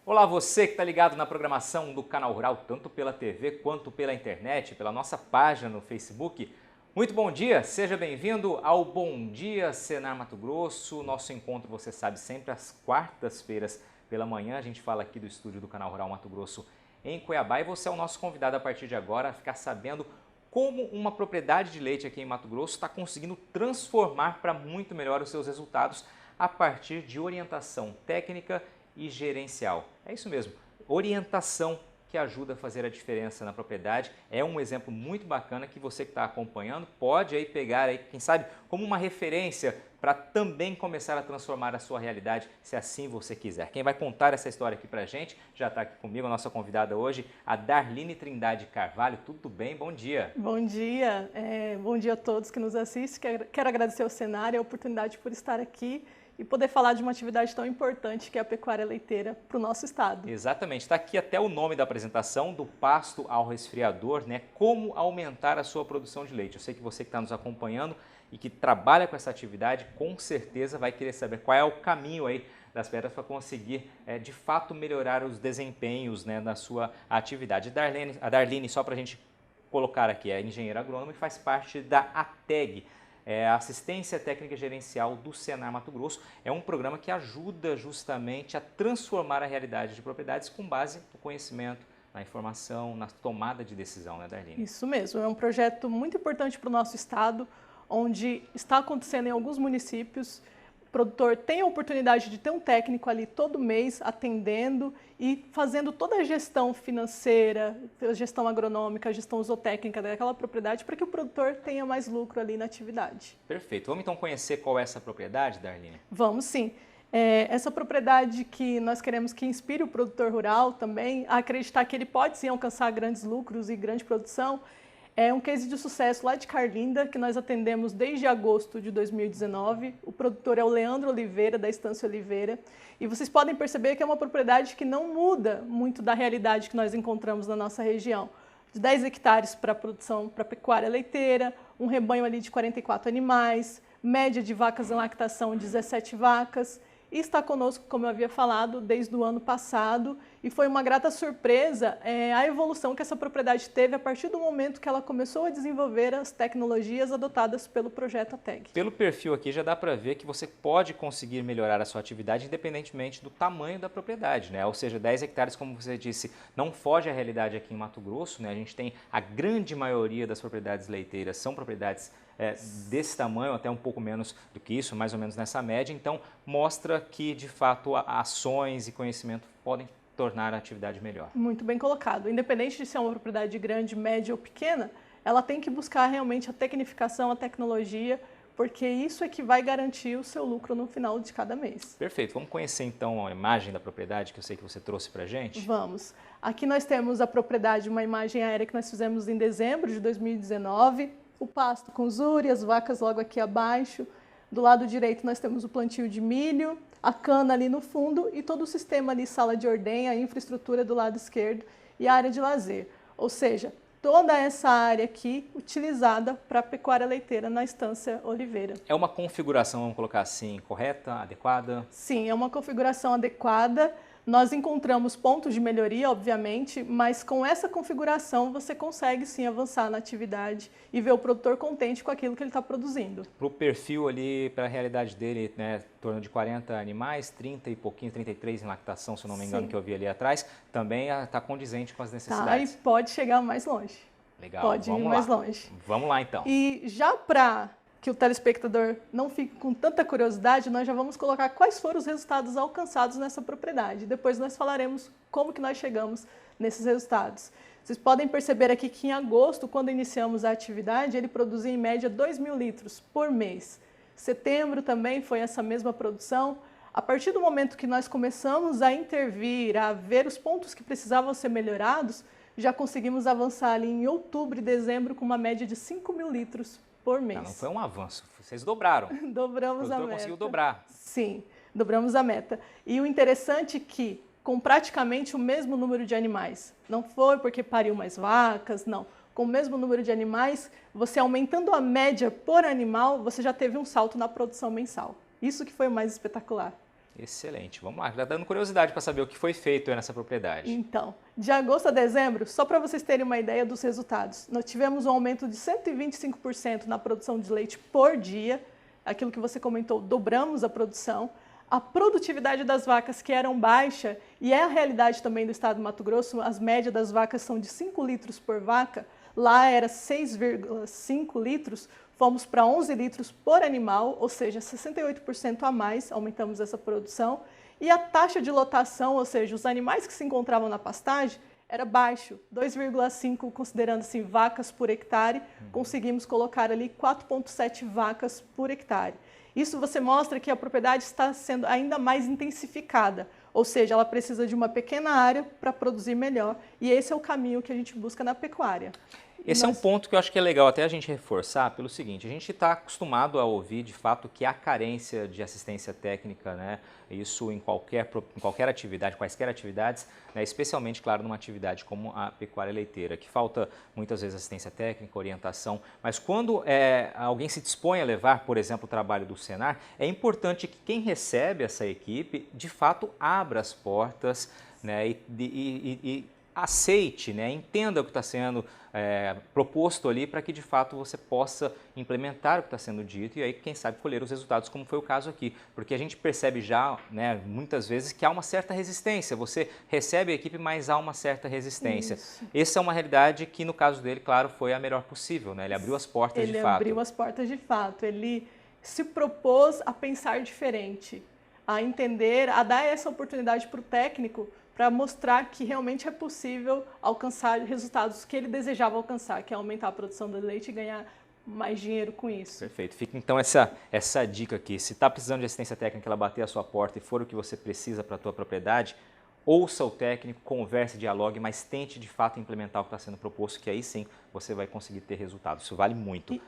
Olá, você que está ligado na programação do Canal Rural, tanto pela TV quanto pela internet, pela nossa página no Facebook. Muito bom dia, seja bem-vindo ao Bom Dia Senar Mato Grosso. Nosso encontro, você sabe, sempre às quartas-feiras pela manhã. A gente fala aqui do estúdio do Canal Rural Mato Grosso em Cuiabá e você é o nosso convidado a partir de agora a ficar sabendo como uma propriedade de leite aqui em Mato Grosso está conseguindo transformar para muito melhor os seus resultados a partir de orientação técnica e gerencial. É isso mesmo, orientação que ajuda a fazer a diferença na propriedade. É um exemplo muito bacana que você que está acompanhando pode aí pegar, aí, quem sabe, como uma referência para também começar a transformar a sua realidade, se assim você quiser. Quem vai contar essa história aqui para a gente, já está aqui comigo, a nossa convidada hoje, a Darline Trindade Carvalho. Tudo bem? Bom dia. Bom dia, bom dia a todos que nos assistem. Quero agradecer ao Senar e a oportunidade por estar aqui e poder falar de uma atividade tão importante que é a pecuária leiteira para o nosso estado. Exatamente, está aqui até o nome da apresentação, do pasto ao resfriador, né? Como aumentar a sua produção de leite. Eu sei que você que está nos acompanhando e que trabalha com essa atividade, com certeza vai querer saber qual é o caminho aí das pedras para conseguir, de fato, melhorar os desempenhos, né, na sua atividade. A Darline, só para a gente colocar aqui, é engenheira agrônoma e faz parte da ATEG, a Assistência Técnica Gerencial do Senar Mato Grosso. É um programa que ajuda justamente a transformar a realidade de propriedades com base no conhecimento, na informação, na tomada de decisão, né, Darline? Isso mesmo, é um projeto muito importante para o nosso estado, onde está acontecendo em alguns municípios. O produtor tem a oportunidade de ter um técnico ali todo mês atendendo e fazendo toda a gestão financeira, a gestão agronômica, a gestão zootécnica daquela propriedade para que o produtor tenha mais lucro ali na atividade. Perfeito. Vamos então conhecer qual é essa propriedade, Darline? Vamos sim. Essa propriedade que nós queremos que inspire o produtor rural também a acreditar que ele pode sim alcançar grandes lucros e grande produção. É um case de sucesso lá de Carlinda, que nós atendemos desde agosto de 2019. O produtor é o Leandro Oliveira, da Estância Oliveira. E vocês podem perceber que é uma propriedade que não muda muito da realidade que nós encontramos na nossa região. De 10 hectares para produção para pecuária leiteira, um rebanho ali de 44 animais, média de vacas em lactação 17 vacas. E está conosco, como eu havia falado, desde o ano passado, e foi uma grata surpresa a evolução que essa propriedade teve a partir do momento que ela começou a desenvolver as tecnologias adotadas pelo projeto ATEG. Pelo perfil aqui já dá para ver que você pode conseguir melhorar a sua atividade independentemente do tamanho da propriedade, né? Ou seja, 10 hectares, como você disse, não foge à realidade aqui em Mato Grosso, né? A gente tem a grande maioria das propriedades leiteiras, são propriedades desse tamanho, até um pouco menos do que isso, mais ou menos nessa média. Então, mostra que, de fato, ações e conhecimento podem tornar a atividade melhor. Muito bem colocado. Independente de ser uma propriedade grande, média ou pequena, ela tem que buscar realmente a tecnificação, a tecnologia, porque isso é que vai garantir o seu lucro no final de cada mês. Perfeito. Vamos conhecer, então, a imagem da propriedade que eu sei que você trouxe para a gente? Vamos. Aqui nós temos a propriedade, uma imagem aérea que nós fizemos em dezembro de 2019. O pasto com zuri, as vacas logo aqui abaixo. Do lado direito nós temos o plantio de milho, a cana ali no fundo e todo o sistema ali, sala de ordenha, a infraestrutura do lado esquerdo e a área de lazer. Ou seja, toda essa área aqui utilizada para a pecuária leiteira na Estância Oliveira. É uma configuração, vamos colocar assim, correta, adequada? Sim, é uma configuração adequada. Nós encontramos pontos de melhoria, obviamente, mas com essa configuração você consegue sim avançar na atividade e ver o produtor contente com aquilo que ele está produzindo. Para o perfil ali, para a realidade dele, né, em torno de 40 animais, 30 e pouquinho, 33 em lactação, se eu não me engano, que eu vi ali atrás, também está condizente com as necessidades. Tá, e pode chegar mais longe. Legal, pode ir mais longe. Vamos lá então. E já para que o telespectador não fique com tanta curiosidade, nós já vamos colocar quais foram os resultados alcançados nessa propriedade. Depois nós falaremos como que nós chegamos nesses resultados. Vocês podem perceber aqui que em agosto, quando iniciamos a atividade, ele produzia em média 2.000 litros por mês. Setembro também foi essa mesma produção. A partir do momento que nós começamos a intervir, a ver os pontos que precisavam ser melhorados, já conseguimos avançar ali em outubro e dezembro com uma média de 5.000 litros por mês. Não foi um avanço, vocês dobraram. Dobramos a meta. Conseguiu dobrar. Sim, dobramos a meta. E o interessante é que, com praticamente o mesmo número de animais, não foi porque pariu mais vacas, não. Com o mesmo número de animais, você aumentando a média por animal, você já teve um salto na produção mensal. Isso que foi o mais espetacular. Excelente. Vamos lá, já dando curiosidade para saber o que foi feito aí nessa propriedade. Então, de agosto a dezembro, só para vocês terem uma ideia dos resultados, nós tivemos um aumento de 125% na produção de leite por dia, aquilo que você comentou, dobramos a produção. A produtividade das vacas, que eram baixa, e é a realidade também do estado do Mato Grosso, as médias das vacas são de 5 litros por vaca, lá era 6,5 litros, fomos para 11 litros por animal, ou seja, 68% a mais, aumentamos essa produção. E a taxa de lotação, ou seja, os animais que se encontravam na pastagem, era baixo, 2,5, considerando assim vacas por hectare, conseguimos colocar ali 4,7 vacas por hectare. Isso você mostra que a propriedade está sendo ainda mais intensificada, ou seja, ela precisa de uma pequena área para produzir melhor, e esse é o caminho que a gente busca na pecuária. Esse é um ponto que eu acho que é legal até a gente reforçar pelo seguinte, a gente está acostumado a ouvir de fato que há carência de assistência técnica, né? Isso em qualquer atividade, quaisquer atividades, né? Especialmente, claro, numa atividade como a pecuária leiteira, que falta muitas vezes assistência técnica, orientação, mas quando alguém se dispõe a levar, por exemplo, o trabalho do Senar, é importante que quem recebe essa equipe, de fato, abra as portas, né? E aceite, né? Entenda o que está sendo proposto ali para que de fato você possa implementar o que está sendo dito e aí quem sabe colher os resultados como foi o caso aqui, porque a gente percebe já, né, muitas vezes que há uma certa resistência, você recebe a equipe, mas há uma certa resistência. Isso. Essa é uma realidade que no caso dele, claro, foi a melhor possível, né? Ele abriu as portas de fato. Ele abriu as portas de fato, ele se propôs a pensar diferente, a entender, a dar essa oportunidade para o técnico para mostrar que realmente é possível alcançar resultados que ele desejava alcançar, que é aumentar a produção do leite e ganhar mais dinheiro com isso. Perfeito. Fica então essa dica aqui. Se está precisando de assistência técnica, ela bater a sua porta e for o que você precisa para a tua propriedade, ouça o técnico, converse, dialogue, mas tente de fato implementar o que está sendo proposto, que aí sim você vai conseguir ter resultados. Isso vale muito.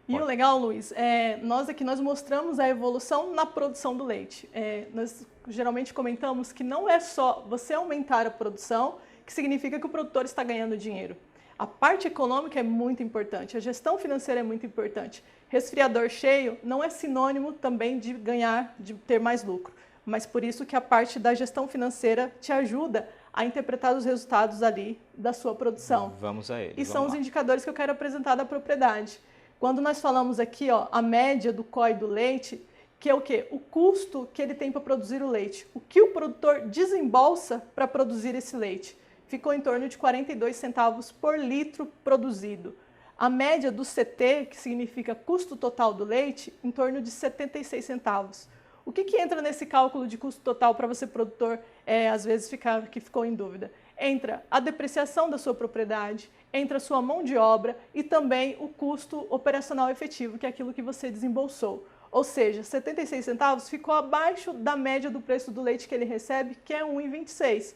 E o legal, Luiz, nós mostramos a evolução na produção do leite. Nós geralmente comentamos que não é só você aumentar a produção que significa que o produtor está ganhando dinheiro. A parte econômica é muito importante, a gestão financeira é muito importante. Resfriador cheio não é sinônimo também de ganhar, de ter mais lucro, mas por isso que a parte da gestão financeira te ajuda a interpretar os resultados ali da sua produção. Vamos a eles. E são os indicadores que eu quero apresentar da propriedade. Quando nós falamos aqui, ó, a média do COI do leite, que é o quê? O custo que ele tem para produzir o leite. O que o produtor desembolsa para produzir esse leite? Ficou em torno de 42 centavos por litro produzido. A média do CT, que significa custo total do leite, em torno de 76 centavos. O que entra nesse cálculo de custo total para você, produtor, às vezes que ficou em dúvida? Entra a depreciação da sua propriedade, entra a sua mão de obra e também o custo operacional efetivo, que é aquilo que você desembolsou. Ou seja, 76 centavos ficou abaixo da média do preço do leite que ele recebe, que é 1,26,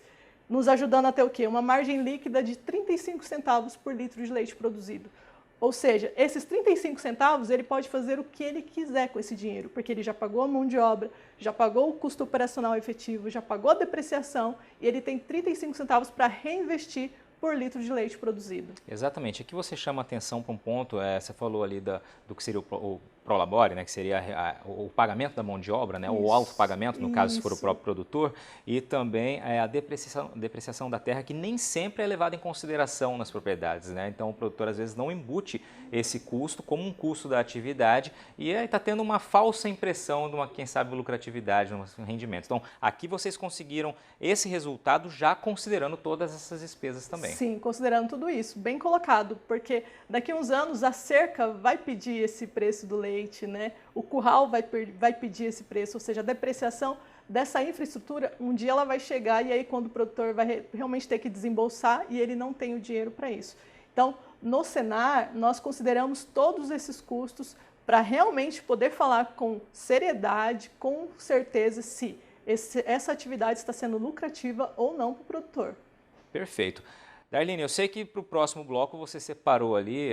nos ajudando a ter o quê? Uma margem líquida de 35 centavos por litro de leite produzido. Ou seja, esses 35 centavos ele pode fazer o que ele quiser com esse dinheiro, porque ele já pagou a mão de obra, já pagou o custo operacional efetivo, já pagou a depreciação e ele tem 35 centavos para reinvestir por litro de leite produzido. Exatamente. Aqui você chama atenção para um ponto, você falou ali do que seria o prolabore, né, que seria o pagamento da mão de obra, né, ou o autopagamento, no caso, se for o próprio produtor, e também a depreciação da terra, que nem sempre é levada em consideração nas propriedades, né? Então o produtor às vezes não embute esse custo como um custo da atividade e aí está tendo uma falsa impressão de uma, quem sabe, lucratividade, um rendimento. Então aqui vocês conseguiram esse resultado já considerando todas essas despesas também. Sim, considerando tudo isso, bem colocado, porque daqui a uns anos a cerca vai pedir esse preço do leite, né? O curral vai pedir esse preço, ou seja, a depreciação dessa infraestrutura, um dia ela vai chegar e aí quando o produtor vai realmente ter que desembolsar e ele não tem o dinheiro para isso. Então, no Senar, nós consideramos todos esses custos para realmente poder falar com seriedade, com certeza, se essa atividade está sendo lucrativa ou não para o produtor. Perfeito. Darline, eu sei que para o próximo bloco você separou ali,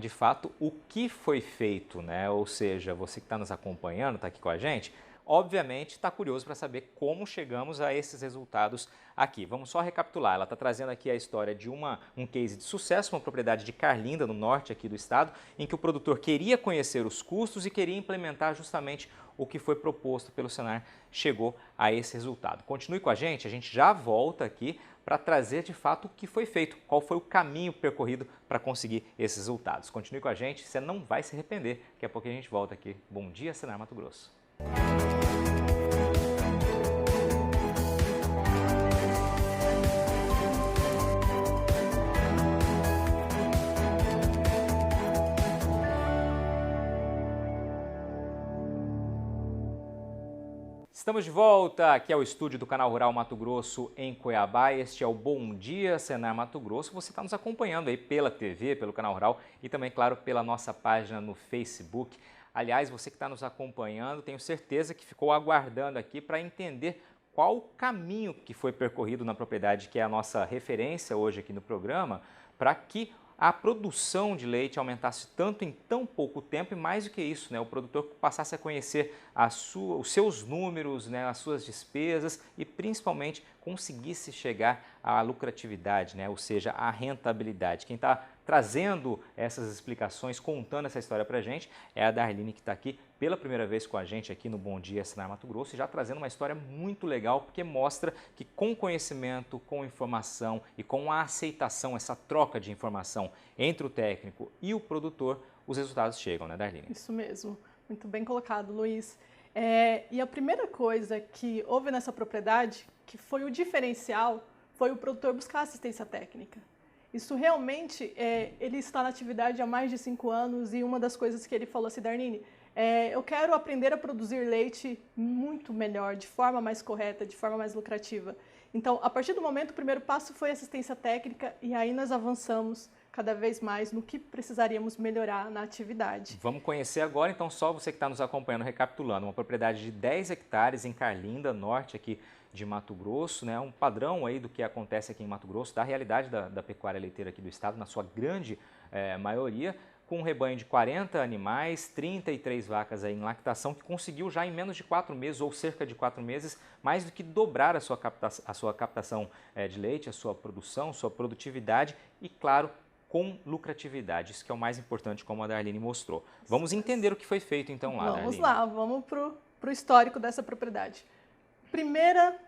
de fato, o que foi feito, né? Ou seja, você que está nos acompanhando, está aqui com a gente, obviamente está curioso para saber como chegamos a esses resultados aqui. Vamos só recapitular, ela está trazendo aqui a história de um case de sucesso, uma propriedade de Carlinda, no norte aqui do estado, em que o produtor queria conhecer os custos e queria implementar justamente o que foi proposto pelo Senar chegou a esse resultado. Continue com a gente já volta aqui para trazer de fato o que foi feito, qual foi o caminho percorrido para conseguir esses resultados. Continue com a gente, você não vai se arrepender. Daqui a pouco a gente volta aqui. Bom dia, Senar Mato Grosso. Estamos de volta aqui ao estúdio do Canal Rural Mato Grosso em Cuiabá. Este é o Bom Dia Senar Mato Grosso. Você está nos acompanhando aí pela TV, pelo Canal Rural e também, claro, pela nossa página no Facebook. Aliás, você que está nos acompanhando, tenho certeza que ficou aguardando aqui para entender qual o caminho que foi percorrido na propriedade, que é a nossa referência hoje aqui no programa, para que a produção de leite aumentasse tanto em tão pouco tempo e mais do que isso, né, o produtor passasse a conhecer os seus números, né, as suas despesas e principalmente conseguisse chegar à lucratividade, né, ou seja, à rentabilidade. Quem está trazendo essas explicações, contando essa história para a gente, é a Darline, que está aqui pela primeira vez com a gente aqui no Bom Dia Senar Mato Grosso e já trazendo uma história muito legal, porque mostra que com conhecimento, com informação e com a aceitação, essa troca de informação entre o técnico e o produtor, os resultados chegam, né, Darline? Isso mesmo, muito bem colocado, Luiz. E a primeira coisa que houve nessa propriedade, que foi o diferencial, foi o produtor buscar assistência técnica. Isso realmente, ele está na atividade há mais de 5 anos e uma das coisas que ele falou assim, Darline, eu quero aprender a produzir leite muito melhor, de forma mais correta, de forma mais lucrativa. Então, a partir do momento, o primeiro passo foi assistência técnica e aí nós avançamos cada vez mais no que precisaríamos melhorar na atividade. Vamos conhecer agora, então, só você que está nos acompanhando, recapitulando, uma propriedade de 10 hectares em Carlinda, norte aqui de Mato Grosso, né? Um padrão aí do que acontece aqui em Mato Grosso, da realidade da pecuária leiteira aqui do estado, na sua grande maioria, com um rebanho de 40 animais, 33 vacas aí em lactação, que conseguiu já em menos de 4 meses, ou cerca de 4 meses, mais do que dobrar a sua captação de leite, a sua produção, sua produtividade e, claro, com lucratividade. Isso que é o mais importante, como a Darline mostrou. Vamos entender o que foi feito então lá, Vamos Darline. lá, vamos para o histórico dessa propriedade. Primeira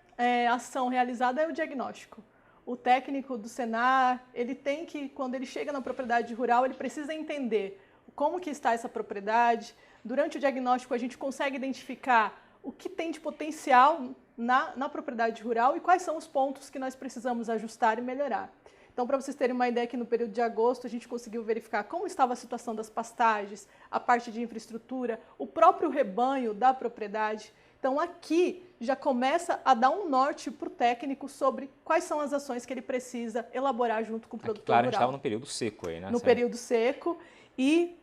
ação realizada é o diagnóstico. O técnico do Senar, ele tem que, quando ele chega na propriedade rural, ele precisa entender como que está essa propriedade. Durante o diagnóstico, a gente consegue identificar o que tem de potencial na propriedade rural e quais são os pontos que nós precisamos ajustar e melhorar. Então, para vocês terem uma ideia, aqui no período de agosto, a gente conseguiu verificar como estava a situação das pastagens, a parte de infraestrutura, o próprio rebanho da propriedade. Então, aqui já começa a dar um norte para o técnico sobre quais são as ações que ele precisa elaborar junto com o produtor rural. Claro, rural. a gente estava no período seco aí, né? No período seco e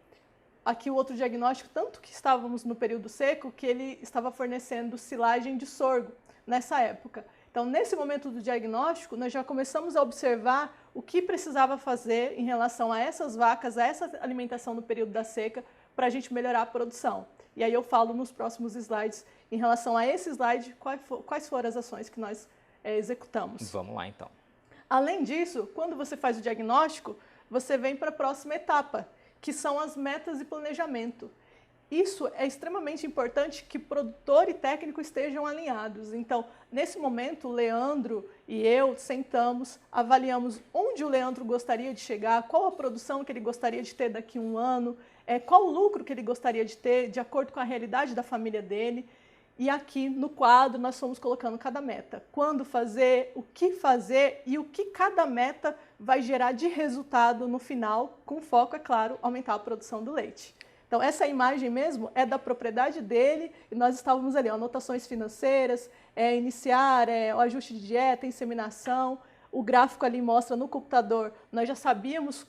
aqui o outro diagnóstico, tanto que estávamos no período seco, que ele estava fornecendo silagem de sorgo nessa época. Então, nesse momento do diagnóstico, nós já começamos a observar o que precisava fazer em relação a essas vacas, a essa alimentação no período da seca, para a gente melhorar a produção. E aí eu falo nos próximos slides, em relação a esse slide, quais foram as ações que nós executamos. Vamos lá, então. Além disso, quando você faz o diagnóstico, você vem para a próxima etapa, que são as metas e planejamento. Isso é extremamente importante que produtor e técnico estejam alinhados. Então, nesse momento, o Leandro e eu sentamos, avaliamos onde o Leandro gostaria de chegar, qual a produção que ele gostaria de ter daqui a um ano, qual o lucro que ele gostaria de ter, de acordo com a realidade da família dele. E aqui no quadro nós fomos colocando cada meta. Quando fazer, o que fazer e o que cada meta vai gerar de resultado no final, com foco, é claro, aumentar a produção do leite. Então, essa imagem mesmo é da propriedade dele e nós estávamos ali, anotações financeiras, iniciar, o ajuste de dieta, inseminação. O gráfico ali mostra no computador, nós já sabíamos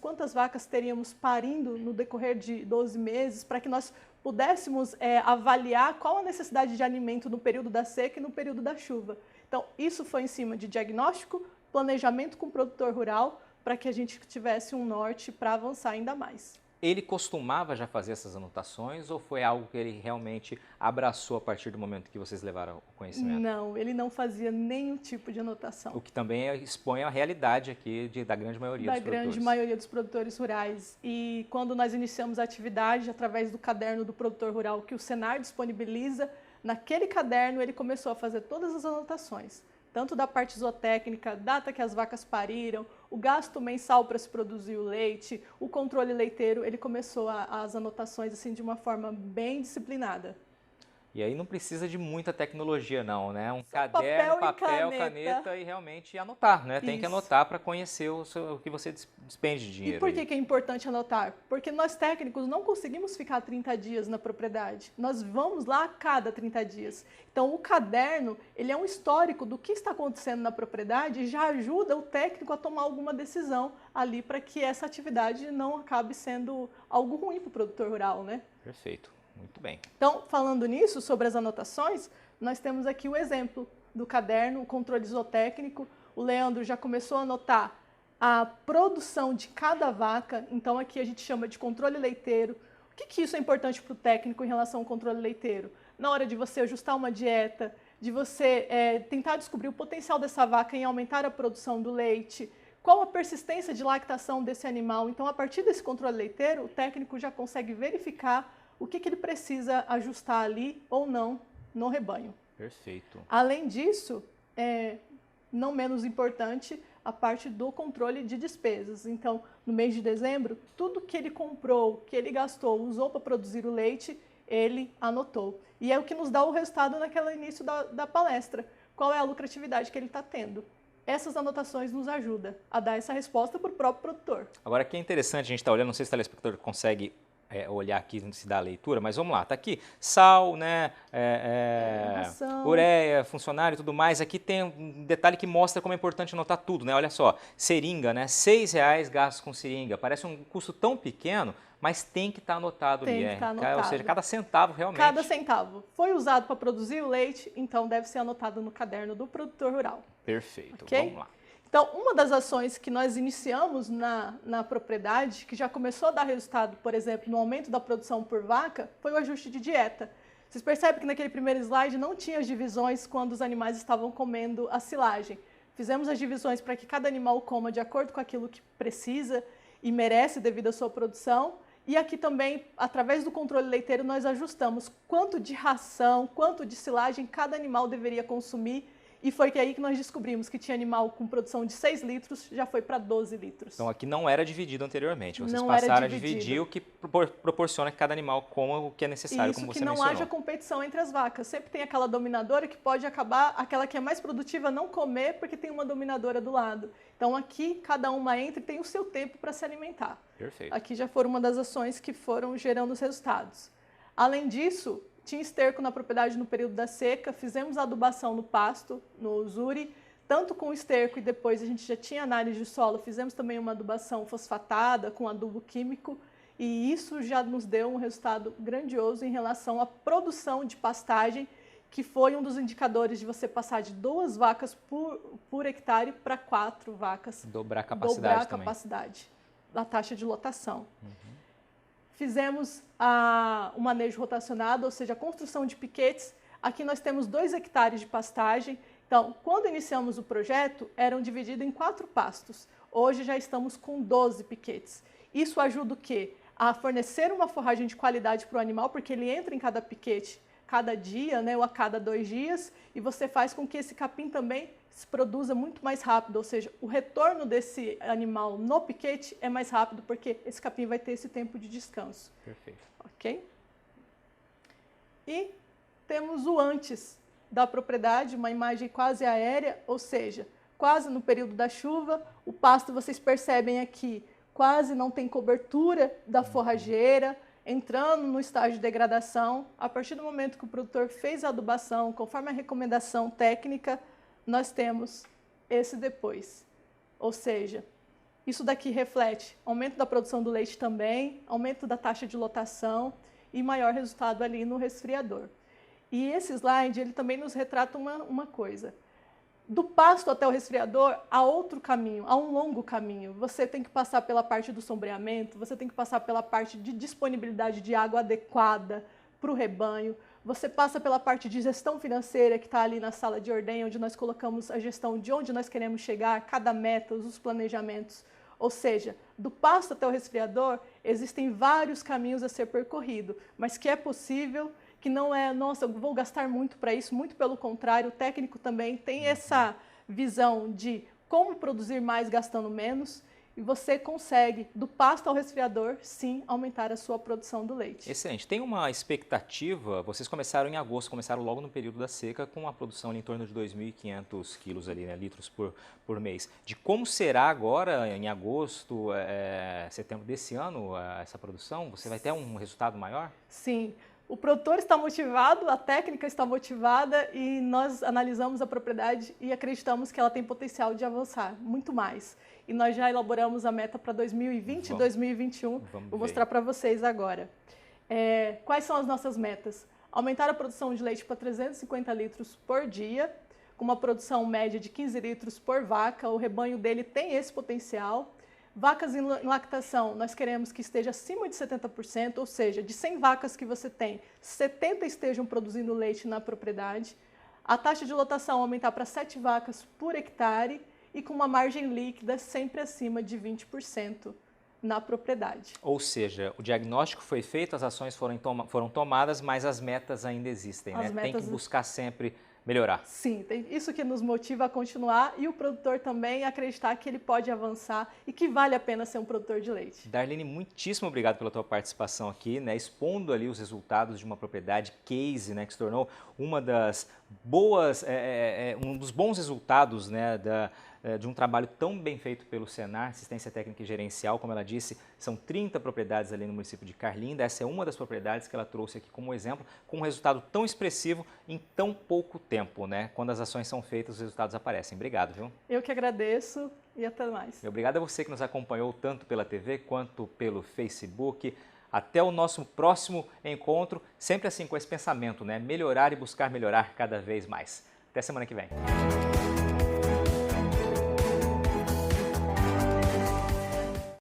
quantas vacas teríamos parindo no decorrer de 12 meses, para que nós pudéssemos avaliar qual a necessidade de alimento no período da seca e no período da chuva. Então, isso foi em cima de diagnóstico, planejamento com o produtor rural, para que a gente tivesse um norte para avançar ainda mais. ele costumava já fazer essas anotações ou foi algo que ele realmente abraçou a partir do momento que vocês levaram o conhecimento? Não, ele não fazia nenhum tipo de anotação. O que também expõe a realidade aqui da grande maioria dos produtores. Da grande maioria dos produtores rurais. E quando nós iniciamos a atividade, através do caderno do produtor rural que o Senar disponibiliza, naquele caderno ele começou a fazer todas as anotações, tanto da parte zootécnica, data que as vacas pariram, o gasto mensal para se produzir o leite, o controle leiteiro, ele começou as anotações assim de uma forma bem disciplinada. E aí não precisa de muita tecnologia não, né? Um caderno, papel, caneta e realmente anotar, né? Tem que anotar para conhecer o que você despende de dinheiro. E por que é importante anotar? Porque nós técnicos não conseguimos ficar 30 dias na propriedade. Nós vamos lá a cada 30 dias. Então o caderno, ele é um histórico do que está acontecendo na propriedade e já ajuda o técnico a tomar alguma decisão ali para que essa atividade não acabe sendo algo ruim para o produtor rural, né? Perfeito. Muito bem. Então, falando nisso, sobre as anotações, nós temos aqui o exemplo do caderno, o controle zootécnico. O Leandro já começou a anotar a produção de cada vaca, então aqui a gente chama de controle leiteiro. O que isso é importante para o técnico em relação ao controle leiteiro? Na hora de você ajustar uma dieta, de você tentar descobrir o potencial dessa vaca em aumentar a produção do leite, qual a persistência de lactação desse animal. Então, a partir desse controle leiteiro, o técnico já consegue verificar o que ele precisa ajustar ali ou não no rebanho. Perfeito. Além disso, não menos importante, a parte do controle de despesas. Então, no mês de dezembro, tudo que ele comprou, que ele gastou, usou para produzir o leite, ele anotou. E é o que nos dá o resultado naquele início da palestra. Qual é a lucratividade que ele está tendo? Essas anotações nos ajudam a dar essa resposta para o próprio produtor. Agora, que é interessante, a gente está olhando, não sei se o telespectador consegue olhar aqui se dá a leitura, mas vamos lá, tá aqui sal, né, ureia, funcionário e tudo mais. Aqui tem um detalhe que mostra como é importante anotar tudo, né? Olha só, seringa, né, R$6 gastos com seringa, parece um custo tão pequeno, mas tem que estar anotado ali, anotado. Ou seja, cada centavo realmente. Cada centavo foi usado para produzir o leite, então deve ser anotado no caderno do produtor rural. Perfeito, okay? Vamos lá. Então, uma das ações que nós iniciamos na propriedade, que já começou a dar resultado, por exemplo, no aumento da produção por vaca, foi o ajuste de dieta. Vocês percebem que naquele primeiro slide não tinha as divisões quando os animais estavam comendo a silagem. Fizemos as divisões para que cada animal coma de acordo com aquilo que precisa e merece devido à sua produção. E aqui também, através do controle leiteiro, nós ajustamos quanto de ração, quanto de silagem cada animal deveria consumir. E foi aí que nós descobrimos que tinha animal com produção de 6 litros, já foi para 12 litros. Então aqui não era dividido anteriormente, vocês não passaram a dividir o que proporciona que cada animal coma o que é necessário, isso, como você mencionou. mencionou. Que não haja competição entre as vacas. Sempre tem aquela dominadora que pode acabar, aquela que é mais produtiva não comer porque tem uma dominadora do lado. Então aqui cada uma entra e tem o seu tempo para se alimentar. Perfeito. Aqui já foram uma das ações que foram gerando os resultados. Além disso, tinha esterco na propriedade no período da seca, fizemos adubação no pasto, no Zuri, tanto com esterco e depois a gente já tinha análise de solo, fizemos também uma adubação fosfatada com adubo químico e isso já nos deu um resultado grandioso em relação à produção de pastagem, que foi um dos indicadores de você passar de 2 vacas por hectare para 4 vacas. Dobrar a capacidade Dobrar a capacidade da taxa de lotação. Fizemos o manejo rotacionado, ou seja, a construção de piquetes. Aqui nós temos 2 hectares de pastagem. Então, quando iniciamos o projeto, eram divididos em 4 pastos. Hoje já estamos com 12 piquetes. Isso ajuda o quê? A fornecer uma forragem de qualidade para o animal, porque ele entra em cada piquete cada dia, né, ou a cada 2 dias, e você faz com que esse capim também se produza muito mais rápido, ou seja, o retorno desse animal no piquete é mais rápido, porque esse capim vai ter esse tempo de descanso. Perfeito. Ok? E temos o antes da propriedade, uma imagem quase aérea, ou seja, quase no período da chuva, o pasto, vocês percebem aqui, quase não tem cobertura da forrageira, entrando no estágio de degradação. A partir do momento que o produtor fez a adubação, conforme a recomendação técnica, nós temos esse depois. Ou seja, isso daqui reflete aumento da produção do leite também, aumento da taxa de lotação e maior resultado ali no resfriador. E esse slide, ele também nos retrata uma coisa. Do pasto até o resfriador, há outro caminho, há um longo caminho. Você tem que passar pela parte do sombreamento, você tem que passar pela parte de disponibilidade de água adequada para o rebanho, você passa pela parte de gestão financeira, que está ali na sala de ordem, onde nós colocamos a gestão de onde nós queremos chegar, cada meta, os planejamentos. Ou seja, do pasto até o resfriador, existem vários caminhos a ser percorrido, mas que é possível, que não é, nossa, eu vou gastar muito para isso, muito pelo contrário, o técnico também tem essa visão de como produzir mais gastando menos, e você consegue, do pasto ao resfriador, sim, aumentar a sua produção do leite. Excelente. Tem uma expectativa, vocês começaram em agosto, começaram logo no período da seca, com uma produção ali em torno de 2.500 quilos ali, né, litros por mês. De como será agora, em agosto, setembro desse ano, essa produção? Você vai ter um resultado maior? Sim. O produtor está motivado, a técnica está motivada e nós analisamos a propriedade e acreditamos que ela tem potencial de avançar muito mais. E nós já elaboramos a meta para 2020 e 2021. Vou mostrar para vocês agora. Quais são as nossas metas? Aumentar a produção de leite para 350 litros por dia, com uma produção média de 15 litros por vaca. O rebanho dele tem esse potencial. Vacas em lactação, nós queremos que esteja acima de 70%, ou seja, de 100 vacas que você tem, 70 estejam produzindo leite na propriedade. A taxa de lotação aumentar para 7 vacas por hectare e com uma margem líquida sempre acima de 20% na propriedade. Ou seja, o diagnóstico foi feito, as ações foram tomadas, mas as metas ainda existem, né? Tem que buscar sempre melhorar. Sim, tem isso que nos motiva a continuar e o produtor também acreditar que ele pode avançar e que vale a pena ser um produtor de leite. Darlene, muitíssimo obrigado pela tua participação aqui, né, expondo ali os resultados de uma propriedade case, né, que se tornou uma das boas, um dos bons resultados, né, de um trabalho tão bem feito pelo Senar, Assistência Técnica e Gerencial. Como ela disse, são 30 propriedades ali no município de Carlinda. Essa é uma das propriedades que ela trouxe aqui como exemplo, com um resultado tão expressivo em tão pouco tempo, né? Quando as ações são feitas, os resultados aparecem. Obrigado, viu? Eu que agradeço e até mais. E obrigado a você que nos acompanhou tanto pela TV quanto pelo Facebook. Até o nosso próximo encontro, sempre assim com esse pensamento, né? Melhorar e buscar melhorar cada vez mais. Até semana que vem.